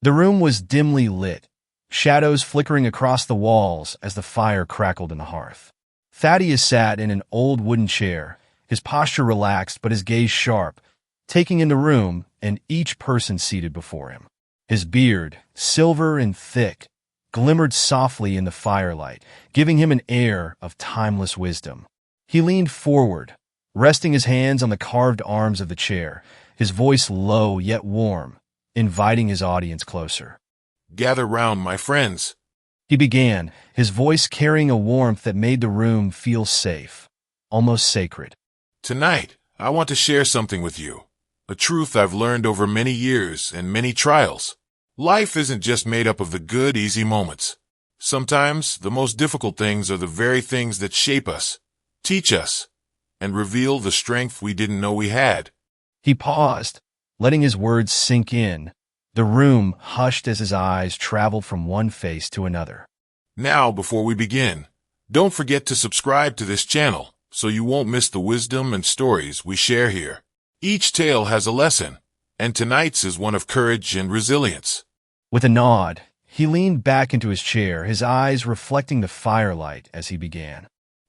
The room was dimly lit, shadows flickering across the walls as the fire crackled in the hearth. Thaddeus sat in an old wooden chair, his posture relaxed but his gaze sharp, taking in the room and each person seated before him. His beard, silver and thick, glimmered softly in the firelight, giving him an air of timeless wisdom. He leaned forward, resting his hands on the carved arms of the chair, his voice low yet warm, inviting his audience closer. "Gather round, my friends," He began, his voice carrying a warmth that made the room feel safe, almost sacred. "Tonight, I want to share something with you, a truth I've learned over many years and many trials. Life isn't just made up of the good, easy moments. Sometimes, the most difficult things are the very things that shape us, teach us, and reveal the strength we didn't know we had." He paused, letting his words sink in. The room hushed as his eyes traveled from one face to another. Now, before we begin, don't forget to subscribe to this channel so you won't miss the wisdom and stories we share here. Each tale has a lesson, and tonight's is one of courage and resilience. With a nod, he leaned back into his chair, his eyes reflecting the firelight as he began.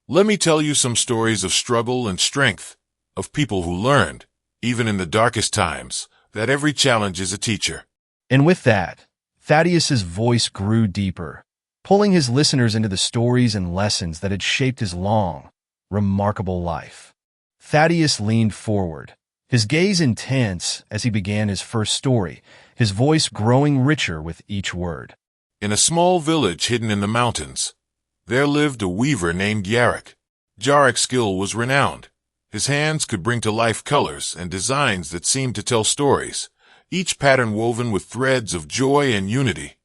Let me tell you some stories of struggle and strength, of people who learned, even in the darkest times, that every challenge is a teacher. And with that, Thaddeus's voice grew deeper, pulling his listeners into the stories and lessons that had shaped his long, remarkable life. Thaddeus leaned forward, his gaze intense as he began his first story, his voice growing richer with each word. In a small village hidden in the mountains, there lived a weaver named Yarrick. Yarrick's skill was renowned. His hands could bring to life colors and designs that seemed to tell stories, each pattern woven with threads of joy and unity,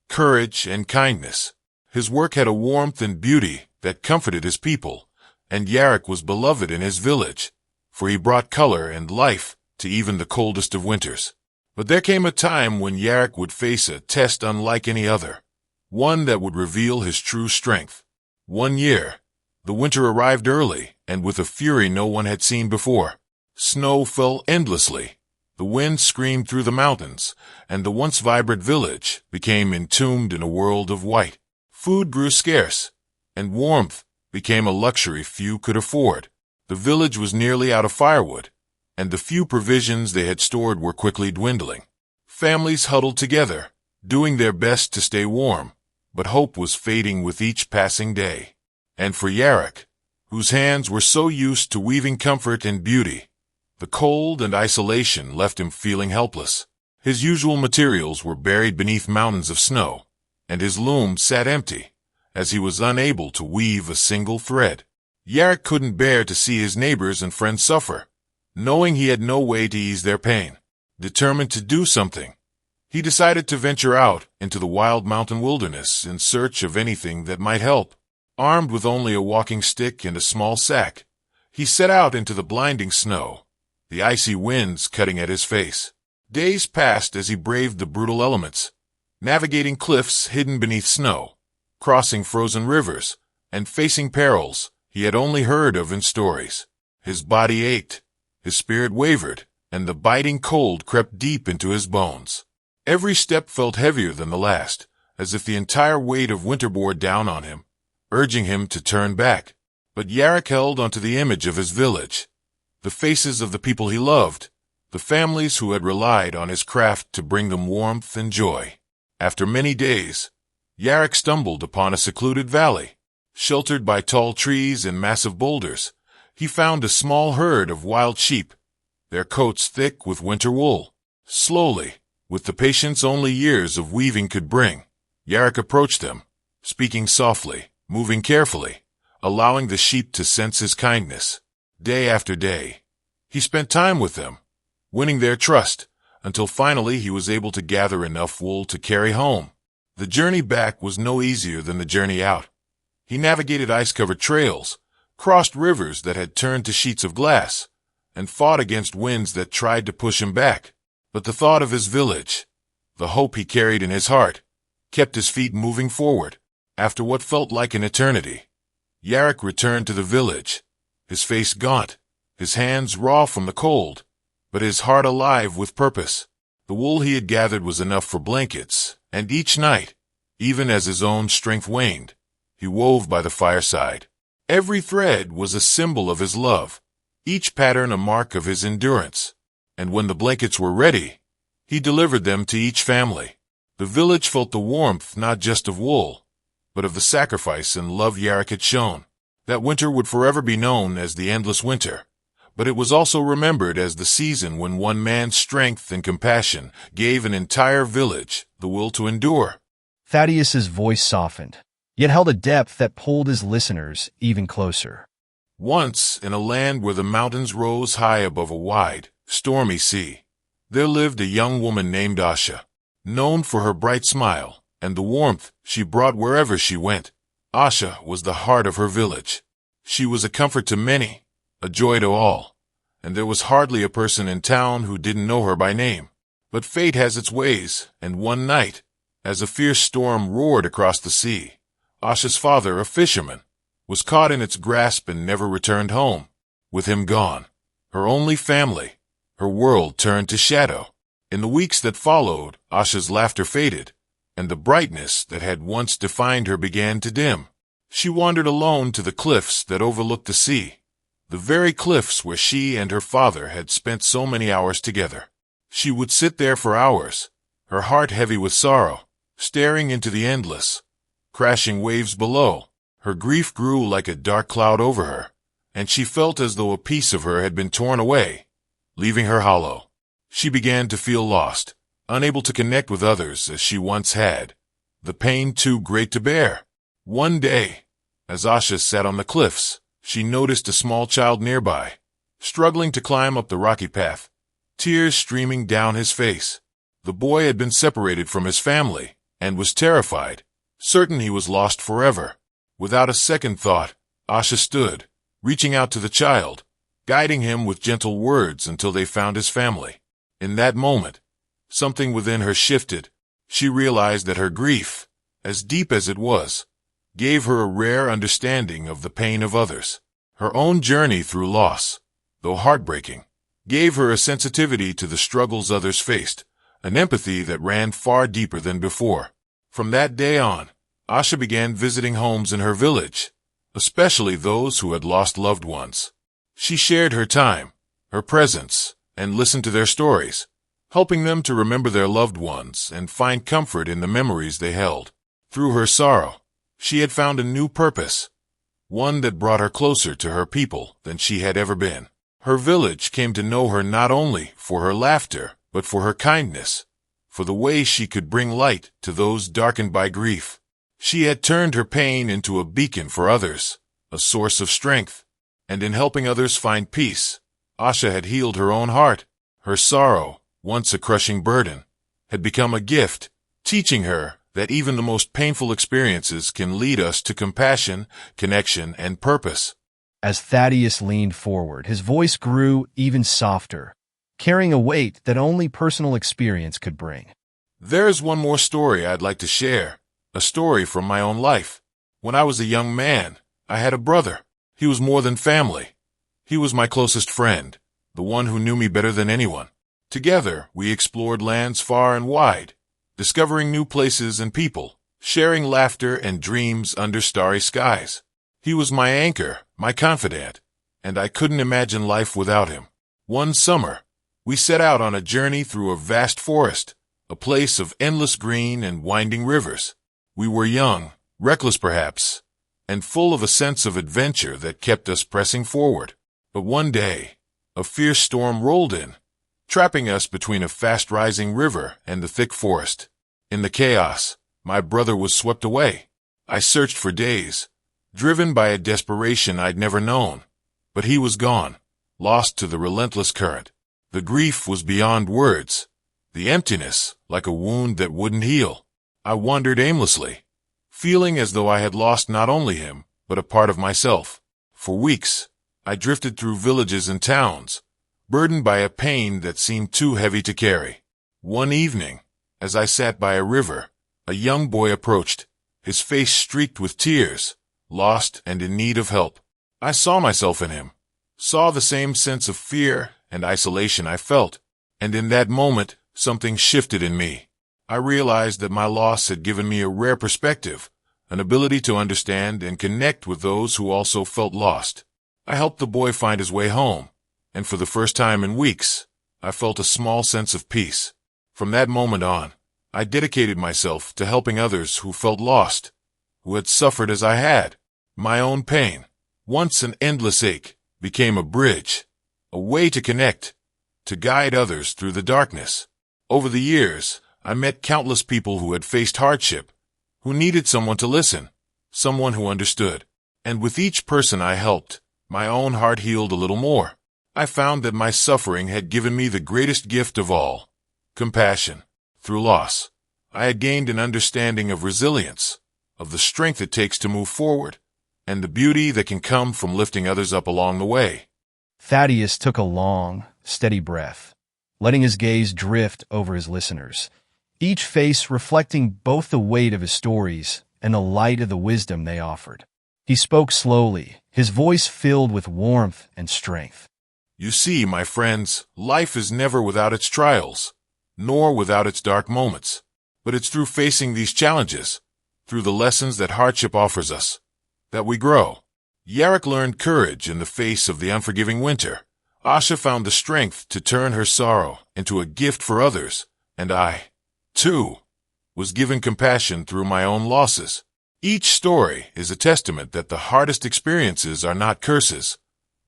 courage and kindness. His work had a warmth and beauty that comforted his people, and Yarrick was beloved in his village, for he brought color and life to even the coldest of winters. But there came a time when Yarrick would face a test unlike any other, one that would reveal his true strength. One year, the winter arrived early and with a fury no one had seen before. Snow fell endlessly. The wind screamed through the mountains, and the once vibrant village became entombed in a world of white. Food grew scarce, and warmth became a luxury few could afford. The village was nearly out of firewood, and the few provisions they had stored were quickly dwindling. Families huddled together, doing their best to stay warm, but hope was fading with each passing day. And for Yarrick, whose hands were so used to weaving comfort and beauty, the cold and isolation left him feeling helpless. His usual materials were buried beneath mountains of snow, and his loom sat empty, as he was unable to weave a single thread. Yarrick couldn't bear to see his neighbors and friends suffer, knowing he had no way to ease their pain. Determined to do something, he decided to venture out into the wild mountain wilderness in search of anything that might help. Armed with only a walking stick and a small sack, he set out into the blinding snow, the icy winds cutting at his face. Days passed as he braved the brutal elements, navigating cliffs hidden beneath snow, crossing frozen rivers, and facing perils he had only heard of in stories. His body ached, his spirit wavered, and the biting cold crept deep into his bones. Every step felt heavier than the last, as if the entire weight of winter bore down on him, urging him to turn back. But Yarrick held onto the image of his village, the faces of the people he loved, the families who had relied on his craft to bring them warmth and joy. After many days, Yarrick stumbled upon a secluded valley. Sheltered by tall trees and massive boulders, he found a small herd of wild sheep, their coats thick with winter wool. Slowly, with the patience only years of weaving could bring, Yarrick approached them, speaking softly, moving carefully, allowing the sheep to sense his kindness. Day after day, he spent time with them, winning their trust, until finally he was able to gather enough wool to carry home. The journey back was no easier than the journey out. He navigated ice-covered trails, crossed rivers that had turned to sheets of glass, and fought against winds that tried to push him back. But the thought of his village, the hope he carried in his heart, kept his feet moving forward. After what felt like an eternity, Yarrick returned to the village, his face gaunt, his hands raw from the cold, but his heart alive with purpose. The The wool he had gathered was enough for blankets, and each night, even as his own strength waned, he wove by the fireside. Every thread was a symbol of his love, each pattern a mark of his endurance, and when the blankets were ready, he delivered them to each family. The village felt the warmth not just of wool, but of the sacrifice and love Yarrick had shown. That winter would forever be known as the Endless Winter, but it was also remembered as the season when one man's strength and compassion gave an entire village the will to endure. Thaddeus's voice softened, yet held a depth that pulled his listeners even closer. Once, in a land where the mountains rose high above a wide, stormy sea, there lived a young woman named Asha. Known for her bright smile and the warmth she brought wherever she went, Asha was the heart of her village. She was a comfort to many, a joy to all, and there was hardly a person in town who didn't know her by name. But fate has its ways, and one night, as a fierce storm roared across the sea, Asha's father, a fisherman, was caught in its grasp and never returned home. With him gone, her only family, her world turned to shadow. In the weeks that followed, Asha's laughter faded, and the brightness that had once defined her began to dim. She wandered alone to the cliffs that overlooked the sea, the very cliffs where she and her father had spent so many hours together. She would sit there for hours, her heart heavy with sorrow, staring into the endless, crashing waves below. Her grief grew like a dark cloud over her, and she felt as though a piece of her had been torn away, leaving her hollow. She began to feel lost, unable to connect with others as she once had, the pain too great to bear. One day, as Asha sat on the cliffs, she noticed a small child nearby, struggling to climb up the rocky path, tears streaming down his face. The boy had been separated from his family and was terrified, certain he was lost forever. Without a second thought, Asha stood, reaching out to the child, guiding him with gentle words until they found his family. In that moment, something within her shifted. She realized that her grief, as deep as it was, gave her a rare understanding of the pain of others. Her own journey through loss, though heartbreaking, gave her a sensitivity to the struggles others faced, an empathy that ran far deeper than before. From that day on, Asha began visiting homes in her village, especially those who had lost loved ones. She shared her time, her presence, and listened to their stories, helping them to remember their loved ones and find comfort in the memories they held. Through her sorrow, she had found a new purpose, one that brought her closer to her people than she had ever been. Her village came to know her not only for her laughter, but for her kindness, for the way she could bring light to those darkened by grief. She had turned her pain into a beacon for others, a source of strength, and in helping others find peace, Asha had healed her own heart. Her sorrow, once a crushing burden, had become a gift, teaching her that even the most painful experiences can lead us to compassion, connection, and purpose. As Thaddeus leaned forward, his voice grew even softer, carrying a weight that only personal experience could bring. There's one more story I'd like to share, a story from my own life. When I was a young man, I had a brother. He was more than family. He was my closest friend, the one who knew me better than anyone. Together, we explored lands far and wide, discovering new places and people, sharing laughter and dreams under starry skies. He was my anchor, my confidant, and I couldn't imagine life without him. One summer, we set out on a journey through a vast forest, a place of endless green and winding rivers. We were young, reckless perhaps, and full of a sense of adventure that kept us pressing forward. But one day, a fierce storm rolled in, trapping us between a fast-rising river and the thick forest. In the chaos, my brother was swept away. I searched for days, driven by a desperation I'd never known. But he was gone, lost to the relentless current. The grief was beyond words, the emptiness like a wound that wouldn't heal. I wandered aimlessly, feeling as though I had lost not only him, but a part of myself. For weeks, I drifted through villages and towns, burdened by a pain that seemed too heavy to carry. One evening, as I sat by a river, a young boy approached, his face streaked with tears, lost and in need of help. I saw myself in him, saw the same sense of fear and isolation I felt, and in that moment, something shifted in me. I realized that my loss had given me a rare perspective, an ability to understand and connect with those who also felt lost. I helped the boy find his way home, and for the first time in weeks, I felt a small sense of peace. From that moment on, I dedicated myself to helping others who felt lost, who had suffered as I had. My own pain, once an endless ache, became a bridge, a way to connect, to guide others through the darkness. Over the years, I met countless people who had faced hardship, who needed someone to listen, someone who understood. And with each person I helped, my own heart healed a little more. I found that my suffering had given me the greatest gift of all, compassion. Through loss, I had gained an understanding of resilience, of the strength it takes to move forward, and the beauty that can come from lifting others up along the way. Thaddeus took a long, steady breath, letting his gaze drift over his listeners, each face reflecting both the weight of his stories and the light of the wisdom they offered. He spoke slowly, his voice filled with warmth and strength. You see, my friends, life is never without its trials, nor without its dark moments. But it's through facing these challenges, through the lessons that hardship offers us, that we grow. Yarrick learned courage in the face of the unforgiving winter. Asha found the strength to turn her sorrow into a gift for others, and I, too, was given compassion through my own losses. Each story is a testament that the hardest experiences are not curses,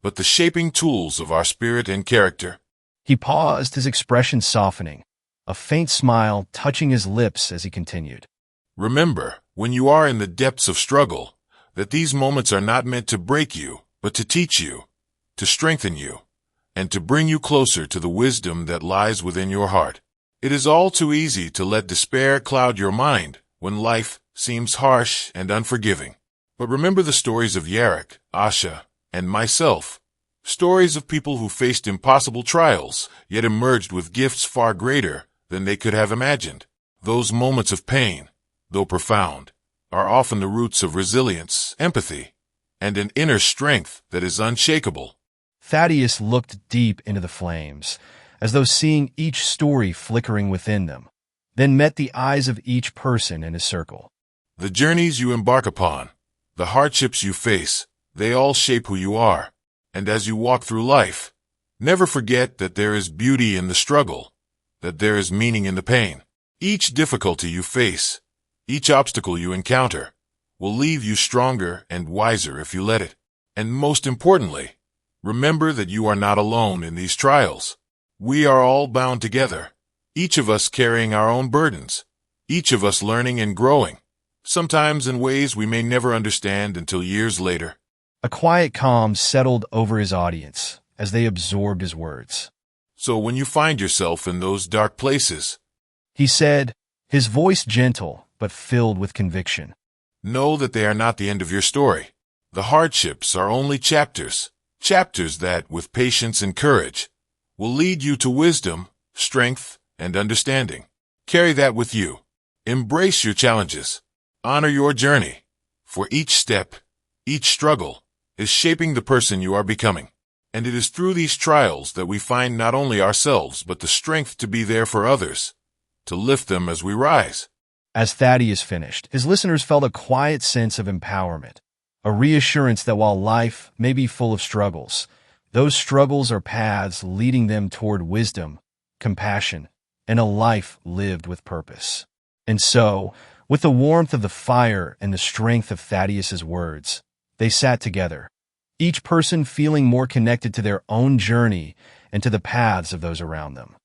but the shaping tools of our spirit and character. He paused, his expression softening, a faint smile touching his lips as he continued. Remember, when you are in the depths of struggle, that these moments are not meant to break you, but to teach you, to strengthen you, and to bring you closer to the wisdom that lies within your heart. It is all too easy to let despair cloud your mind when life seems harsh and unforgiving. But remember the stories of Yarrick, Asha, and myself, stories of people who faced impossible trials, yet emerged with gifts far greater than they could have imagined. Those moments of pain, though profound, are often the roots of resilience, empathy, and an inner strength that is unshakable. Thaddeus looked deep into the flames, as though seeing each story flickering within them, then met the eyes of each person in his circle. The journeys you embark upon, the hardships you face, they all shape who you are. And as you walk through life, never forget that there is beauty in the struggle, that there is meaning in the pain. Each difficulty you face, each obstacle you encounter, will leave you stronger and wiser if you let it. And most importantly, remember that you are not alone in these trials. We are all bound together, each of us carrying our own burdens, each of us learning and growing, sometimes in ways we may never understand until years later. A quiet calm settled over his audience as they absorbed his words. So when you find yourself in those dark places, he said, his voice gentle but filled with conviction, know that they are not the end of your story. The hardships are only chapters, chapters that, with patience and courage, will lead you to wisdom, strength, and understanding. Carry that with you. Embrace your challenges. Honor your journey, for each step, each struggle, is shaping the person you are becoming. And it is through these trials that we find not only ourselves but the strength to be there for others, to lift them as we rise. As Thaddeus finished, his listeners felt a quiet sense of empowerment, a reassurance that while life may be full of struggles, those struggles are paths leading them toward wisdom, compassion, and a life lived with purpose. And so, with the warmth of the fire and the strength of Thaddeus's words, they sat together, each person feeling more connected to their own journey and to the paths of those around them.